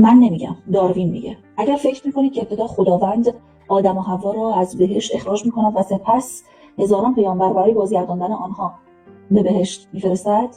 من نمیگم، داروین میگه. اگر فکر میکنید که ابتدا خداوند آدم و حوا را از بهشت اخراج میکند و سپس هزاران پیامبر برای بازگرداندن آنها به بهشت میفرستد،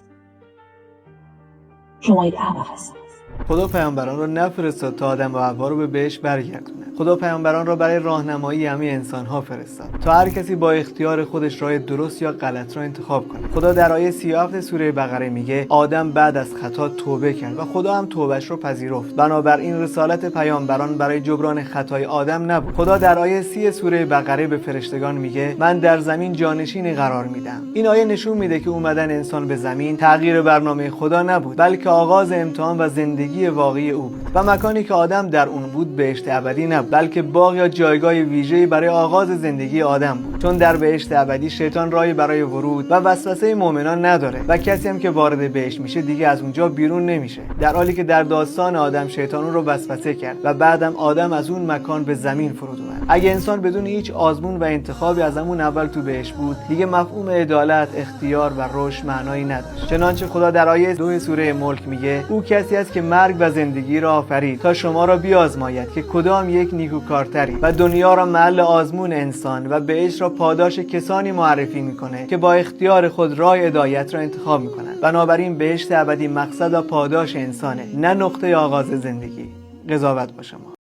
شما یک احمق هستید. خدا پیامبران را نفرستاد تا آدم و حوا رو به بهشت برگردونه. خدا پیامبران را برای راهنمایی همه انسان‌ها فرستاد تا هر کسی با اختیار خودش راه درست یا غلط را انتخاب کنه. خدا در آیه 37 سوره بقره میگه آدم بعد از خطا توبه کرد و خدا هم توبهش رو پذیرفت. بنابراین رسالت پیامبران برای جبران خطای آدم نبود. خدا در آیه 30 سوره بقره به فرشتگان میگه من در زمین جانشینی قرار میدم. این آیه نشون میده که اومدن انسان به زمین تغییر برنامه خدا نبود، بلکه آغاز امتحان و زندگی واقعی او بود. و مکانی که آدم در اون بود بهشت ابدی نبود، بلکه باغ یا جایگاه ویژه‌ای برای آغاز زندگی آدم بود. چون در بهشت ابدی شیطان راهی برای ورود و وسوسه مؤمنان نداره و کسی هم که وارد بهشت میشه دیگه از اونجا بیرون نمیشه. در حالی که در داستان آدم شیطان اون رو وسوسه کرد و بعدم آدم از اون مکان به زمین فرود اومد. اگه انسان بدون هیچ آزمون و انتخابی از همون اول تو بهشت بود، دیگه مفهوم عدالت، اختیار و رشد معنایی نداشت. چنانچه خدا در آیه 2 سوره ملک میگه او کسی است که مرگ و زندگی را آفرید تا شما را بیازماید که کدام یک نیکوکارتری و دنیا را محل آزمون انسان و بهشت را پاداش کسانی معرفی میکنه که با اختیار خود راه هدایت را انتخاب میکنند. بنابراین بهشت ابدی مقصد و پاداش انسانه، نه نقطه آغاز زندگی. قضاوت با شما.